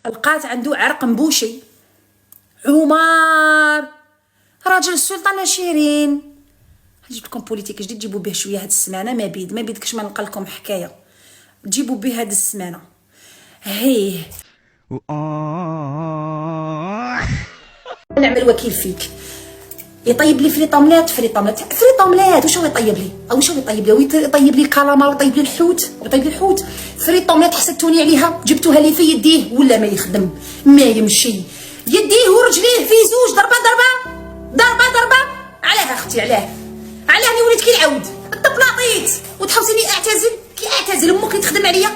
لقات عنده عرق مبوشي. عمر راجل السلطانه شيرين. جبت لكم بوليتيك جديد تجيبوا به شويه هاد السمانه. ما بيدكش ما نلقى لكم حكايه تجيبوا به هاد السمانه. هيه نعمل وكيل فيك. يطيب لي فريطوملات واش هو يطيب لي؟ يطيب لي كالامار ويطيب لي الحوت فريطوملات. حسدتوني عليها جبتوها لي في يديه ولا ما يخدم ما يمشي. يديه ورجليه في زوج ضربه. علاه اختي علاه اني وليت كي العود الطبلاطيت وتحوسيني اعتزل امك اللي تخدم عليا.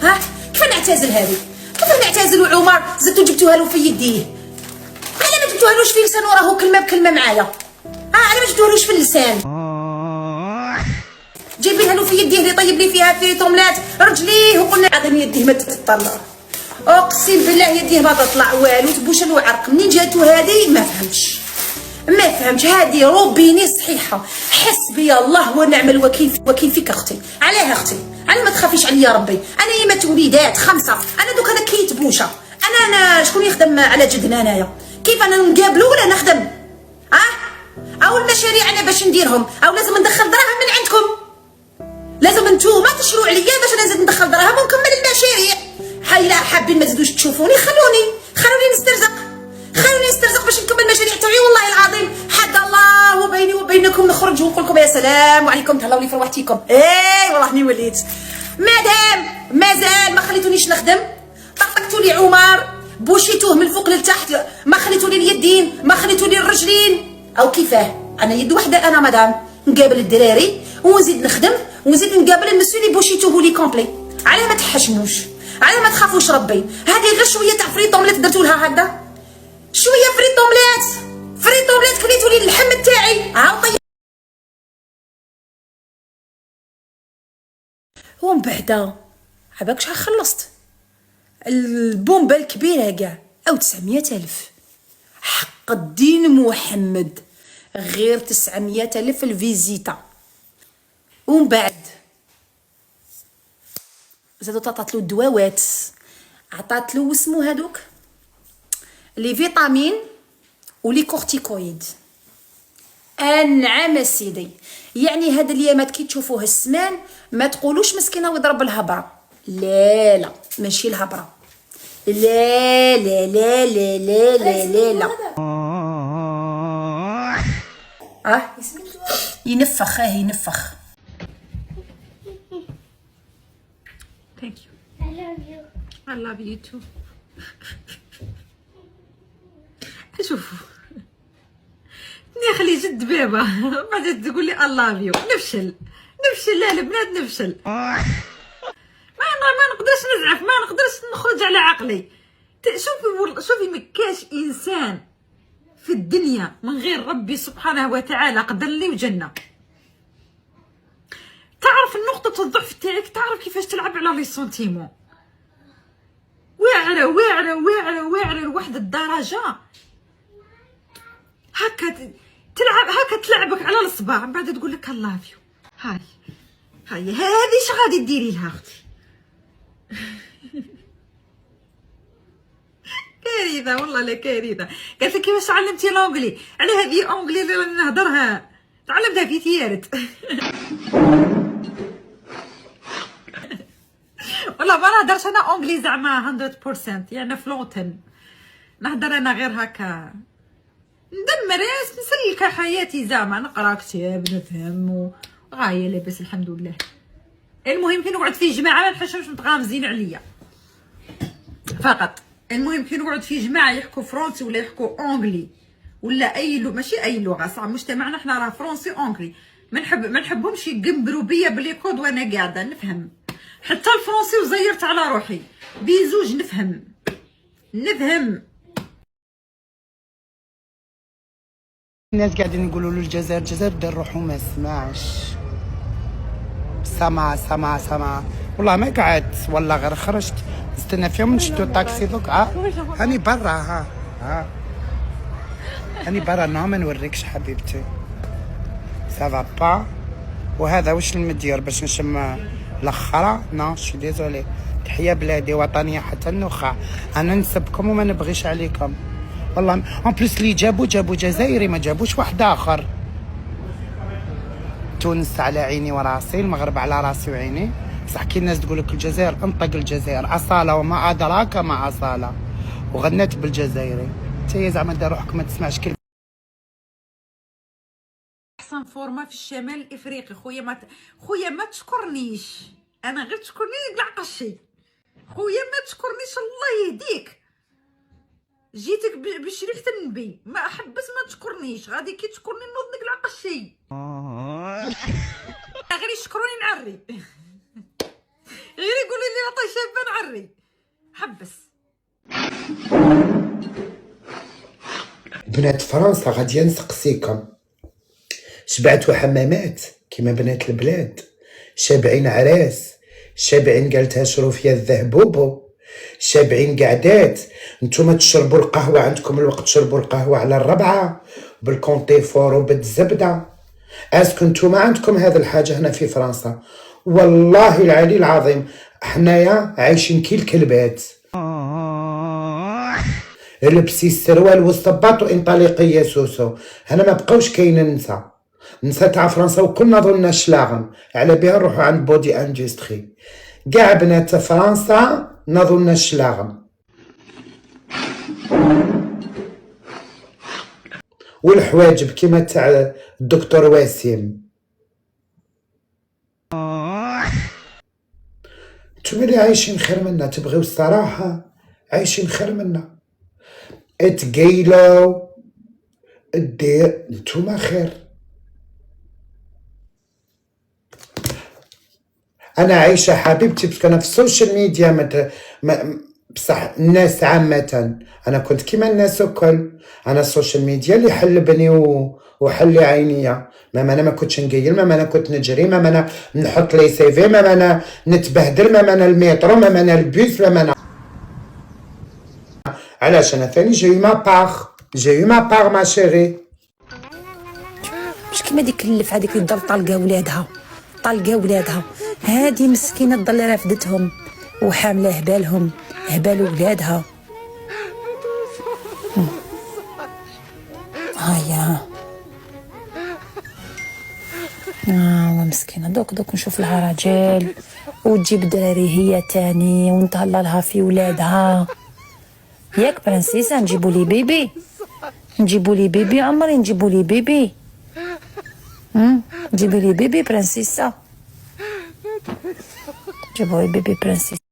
ها كيف نعتزل هذه؟ كيف نعتزل؟ وعمر زدتو جبتوها له في يديه. علاه ما جبتوهالوش في لسانو؟ راهو كلمه بكلمه معايا. علاه ما جبتوهالوش في اللسان؟ جايبينها له في يديه اللي طيب لي فيها فريطوملات رجليه وقلنا عظيم يديه ما تطلع. اقسم بالله يديه ما تطلع والو. تبوش له عرق منين جاتو هذه ما فهمتش. هذه روبيني صحيحه. حسبي الله ونعم الوكيل فيك اختي. علاه اختي علاه ما تخافيش عليا ربي. انا يمات وليدات 5. انا دوك انا كيت بوشه. انا شكون يخدم على جدنا انايا؟ كيف انا نقابلو ولا نخدم؟ او المشاريع انا باش نديرهم او لازم ندخل دراهم من عندكم؟ لازم نتوما تشروا عليا باش انا نزيد ندخل دراهم ونكمل المشاريع. لا حابين ما تزيدوش تشوفوني خلوني نسترزق باش نكمل المشاريع تاعي. والله العظيم حد الله بيني وبينكم نخرج ونقول لكم يا سلام عليكم تهلاو لي في روحتيكم. والله راني وليت مادام مازال ما خليتونيش نخدم. طقطقتوا لي عمر بوشيتوه من الفوق للتحت. ما خليتوا لي اليدين ما خليتوا لي الرجلين. او كيفاه؟ انا يد وحده انا مدام نقابل الدراري ونزيد نخدم ونزيد نقابل المسؤول اللي بوشيتوه لي كومبلي. علاه ما تحشموش؟ علاه ما تخافوش ربي؟ هذه غير شويه تاع فريطوملات درتوا لها هكذا. شويه فريطوملات كليتوا لي اللحم تاعي. طيب ومن بعدا عباك شحال خلصت؟ البومبه الكبيره كاع او 900,000 حق الدين محمد. غير 900,000 الفيزيتا. ومن بعد زادو عطاتلو الدواوات. عطاتلو اسمو هادوك لي فيتامين ولي كورتيكويد. انعم سيدي. يعني هاد اليامات كي تشوفوه السمان ما تقولوش مسكينه ويضرب الهبره. لا ماشي الهبره. لا لا لا لا لا لا لا لا. ينفخ. ينفخ. Thank you. I love you. I love you too. شوفوا نخلي جد بابا بعد تقول لي I love you. نفشل. لا البنات نفشل. ما نقدرش نزعف ما نقدرش نخرج على عقلي. شوفي مكاش انسان في الدنيا من غير ربي سبحانه وتعالى قدر لي وجنة. تعرف النقطة الضعف تاعك. تعرف كيفاش تلعب على لي سنتيمون. واعرة لواحد الدرجة. هكا تلعبك على الصباع من بعد تقول لك I love you. هاي هذه اش غادي ديري لها اختي؟ كارثه والله لا كارثه. قالت لك كيفاش علمتي لونجلي؟ على هذه اونجلي اللي راني نهضرها تعلمتها في ثيارت. والله ما نهضرش انا اونجلي زعما 100% يعني فلونتن. نهضر انا غير هكا ندمر نسلك حياتي زعما نقرا كتاب نفهم وغايه لاباس الحمد لله. المهم كي نقعد في جماعه ما نحشمش متغامزين عليا فقط. المهم كي نقعد في جماعه يحكوا فرنسي ولا يحكوا اونجلي ولا اي لغه ماشي اي لغه صح مجتمعنا احنا راه فرنسي اونجلي ما نحبهمش يقنبروا بيا بلي كود وانا قاعده نفهم حتى الفرنسي وزيرت على روحي بيزوج نفهم. الناس قاعدين يقولوا له الجزائر دار روحو ما سمعش. سمع والله ما قعدت والله غير خرجت نستنى فيهم نشدو الطاكسي دوك. هاني برا هاني برا ما نوريكش حبيبتي سافا با. وهذا واش المدير باش نشم الاخرى نو شي ديزولي. تحية بلادي وطنية حتى النخاع. انا نسبكم وما نبغيش عليكم والله. اون بليس اللي جابوا جزائري، ما جابوش واحد اخر. تونس على عيني وراسي، المغرب على راسي وعيني، بصح كي الناس تقول لك الجزائر انطق الجزائر، اصاله وما ادراك ما اصاله، وغنت بالجزائري. انت زعما دار روحك ما تسمعش كلمه. احسن فورمه في الشمال الافريقي. خويا ما تشكرنيش، انا غير تشكرني بالعقشي. خويا ما تشكرنيش الله يهديك، جيتك بشريحة النبي، ما حبس ما تشكرنيش، غادي كي تشكرني نوض لك العقشي. غير يشكروني نعري غير يقولوا لي عطا شابه نعري. حبس. بنات فرنسا غادي نسقسيكم، شبعتوا حمامات كيما بنات البلاد، شابعين عراس، شابعين قالتها شروفيا الذهبوبو، شابعين قعدات. نتوما تشربوا القهوه، عندكم الوقت تشربوا القهوه على الربعه بالكونتيفور وبالزبده. اسكو نتوما عندكم هذا الحاجه هنا في فرنسا؟ والله العلي العظيم حنايا عايشين كي الكلبات. لبسي السروال والصباط وانطلقي يا سوسو. هنا ما بقاوش كاين نسا تاع فرنسا، وكنا ظلنا شلاغم على بها نروحو عند بودي اندستري. كاع بنات فرنسا نظلنا شلاغم. والحواجب كيما تاع الدكتور وسيم. نتوما اللي عايشين خير منا، تبغيو الصراحه عايشين خير منا. اتقيلو الدير نتوما خير. انا عايشه حبيبتي بس انا في السوشيال ميديا بصح الناس عامه انا كنت كيما الناس الكل. انا السوشيال ميديا اللي حلبني وحلي عينيا. ما انا ما كنتش نقيل، ما انا كنت نجري، ما انا نحط لي CV، ما انا نتبهدل، ما انا المترو، ما انا البيس، ما انا. علاش انا ثاني جاي ما باغ ما شيري. مش كيما ديك اللفعه ديك اللي تضل طالقه ولادها هادي مسكينه تضل رافدتهم وحامله هبالهم هبال ولادها. هيا مسكينه. دوك نشوف لها راجل وتجيب دراري هي تاني ونتهلا لها في ولادها. ياك برنسيسه نجيبوا لي بيبي عمري نجيبوا لي بيبي. جيبي لي بيبي برنسيسه، جيبوا لي بيبي برنسيسه.